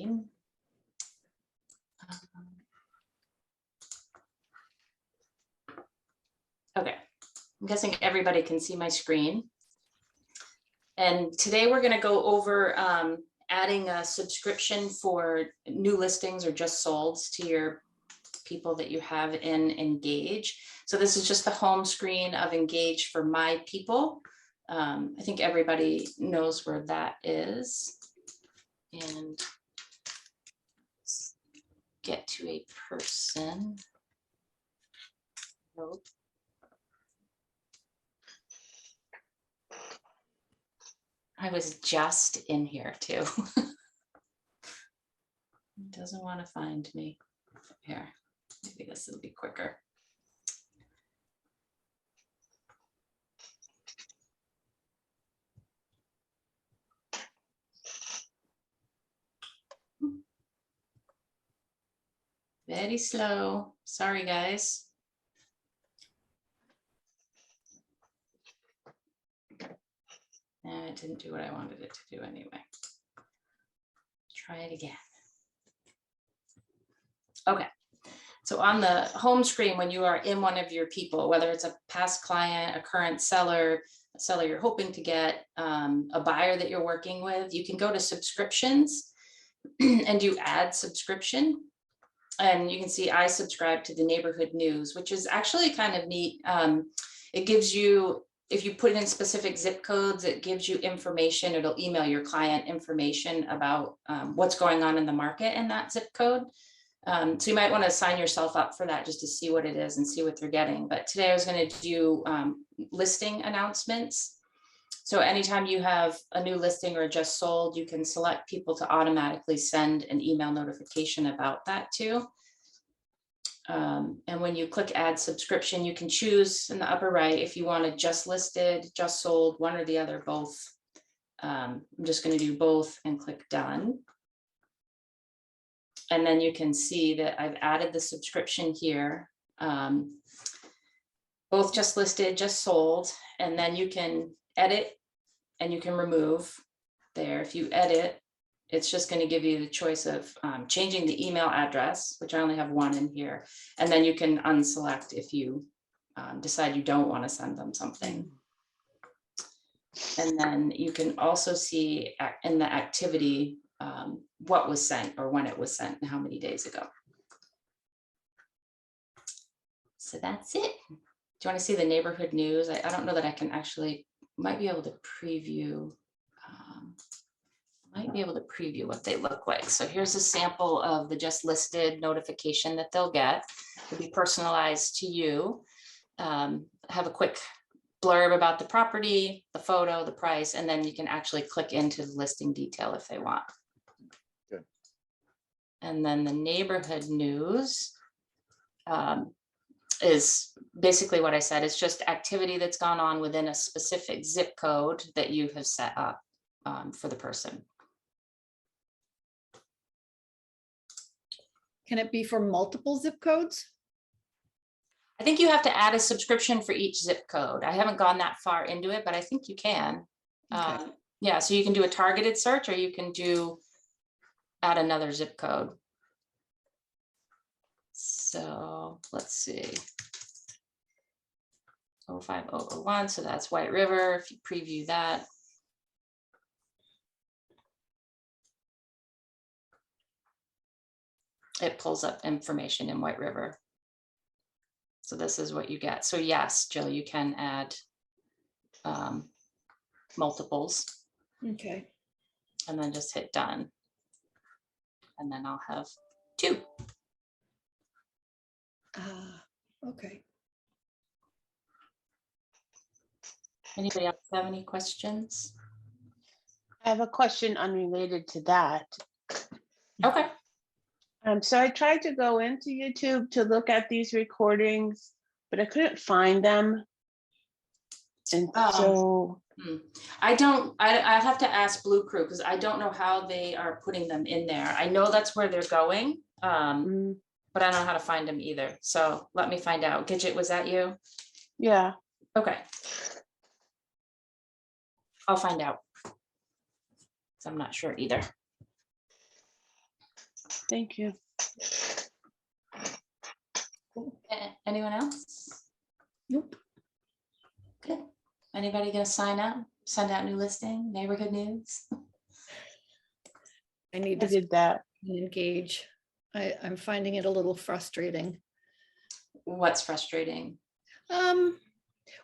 screen. Okay, I'm guessing everybody can see my screen. And today we're going to go over adding a subscription for new listings or just solds to your people that you have in Engage. So this is just the home screen of Engage for my people. I think everybody knows where that is. And let's get to a person. Nope. I was just in here too. It doesn't want to find me. Here, maybe this will be quicker. Very slow. Sorry, guys. It didn't do what I wanted it to do anyway. Try it again. Okay. So on the home screen, when you are in one of your people, whether it's a past client, a current seller, a seller you're hoping to get, a buyer that you're working with, you can go to subscriptions and do add subscription. And you can see I subscribe to the neighborhood news, which is actually kind of neat. It gives you, if you put in specific zip codes, it gives you information. It'll email your client information about what's going on in the market in that zip code. So you might want to sign yourself up for that just to see what it is and see what they're getting. But today I was going to do listing announcements. So anytime you have a new listing or just sold, you can select people to automatically send an email notification about that too. And when you click add subscription, you can choose in the upper right if you want to just listed, just sold, one or the other, both. I'm just going to do both and click done. And then you can see that I've added the subscription here, both just listed, just sold, and then you can edit and you can remove there. If you edit, it's just going to give you the choice of changing the email address, which I only have one in here. And then you can unselect if you decide you don't want to send them something. And then you can also see in the activity what was sent or when it was sent and how many days ago. So that's it. Do you want to see the neighborhood news? I don't know that I can actually, might be able to preview. Might be able to preview what they look like. So here's a sample of the just listed notification that they'll get. It'll be personalized to you. Have a quick blurb about the property, the photo, the price, and then you can actually click into the listing detail if they want. Good. And then the neighborhood news is basically what I said. It's just activity that's gone on within a specific zip code that you have set up for the person. Can it be for multiple zip codes? I think you have to add a subscription for each zip code. I haven't gone that far into it, but I think you can. Okay. Yeah, so you can do a targeted search or you can add another zip code. So let's see. 05001, so that's White River. If you preview that. It pulls up information in White River. So this is what you get. So yes, Jill, you can add multiples. Okay. And then just hit done. And then I'll have 2. Okay. Anybody else have any questions? I have a question unrelated to that. Okay. So I tried to go into YouTube to look at these recordings, but I couldn't find them. And so I have to ask Blue Crew because I don't know how they are putting them in there. I know that's where they're going, but I don't know how to find them either. So let me find out. Gidget, was that you? Yeah. Okay. I'll find out. So I'm not sure either. Thank you. Anyone else? Nope. Good. Anybody gonna sign up, send out new listing, neighborhood news? I need I to did that. engage. I'm finding it a little frustrating. What's frustrating?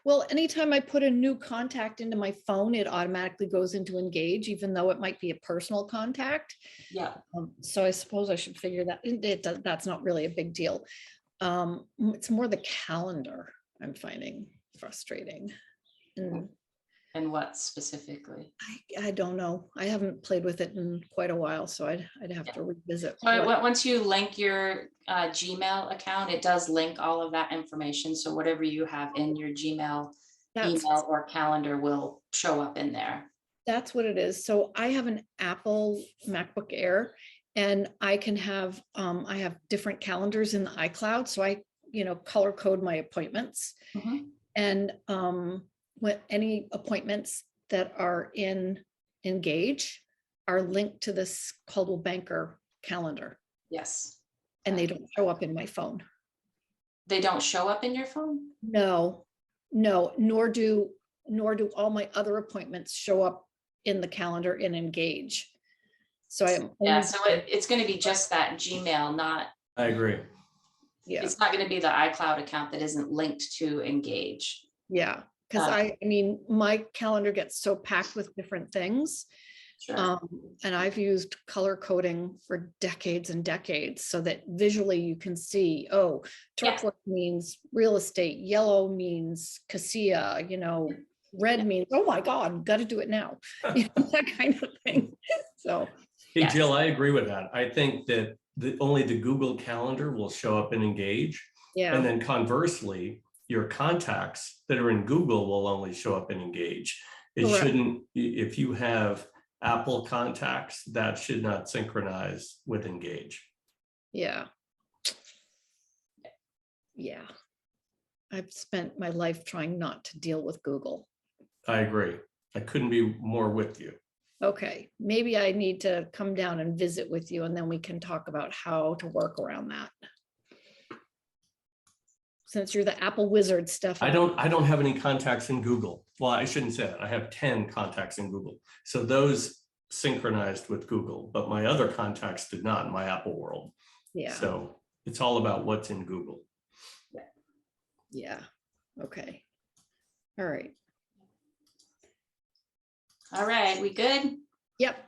Well, anytime I put a new contact into my phone, it automatically goes into engage, even though it might be a personal contact. Yeah. So I suppose I should figure that that's not really a big deal. It's more the calendar I'm finding frustrating. And what specifically? I don't know. I haven't played with it in quite a while, so I'd have to revisit. So once you link your Gmail account, it does link all of that information. So whatever you have in your Gmail email or calendar will show up in there. That's what it is. So I have an Apple MacBook Air, and I can have I have different calendars in the iCloud. So I, color code my appointments. Mhm. And when any appointments that are in Engage are linked to this Coldwell Banker calendar, Yes. and they don't show up in my phone. They don't show up in your phone? No, nor do all my other appointments show up in the calendar in Engage. So I am Yeah, only, so it's going to be just that Gmail, not, I agree. yeah, it's not going to be the iCloud account that isn't linked to Engage. yeah. Because I mean, my calendar gets so packed with different things. Sure. And I've used color coding for decades and decades so that visually you can see, oh, turquoise means real estate, yellow means cassia, red means, oh my God, got to do it now. That kind of thing. So. Hey, Yes. Jill, I agree with that. I think that only the Google Calendar will show up in Engage. Yeah. And then conversely, your contacts that are in Google will only show up in Engage. It Correct. shouldn't, if you have Apple contacts, that should not synchronize with Engage. Yeah. Yeah. I've spent my life trying not to deal with Google. I agree. I couldn't be more with you. Okay, maybe I need to come down and visit with you, and then we can talk about how to work around that. Since you're the Apple wizard, Stefan. I don't have any contacts in Google. Well, I shouldn't say that. I have 10 contacts in Google. So those synchronized with Google, but my other contacts did not in my Apple world. Yeah. So it's all about what's in Google. Yeah. Okay. All right. All right, we good? Yep.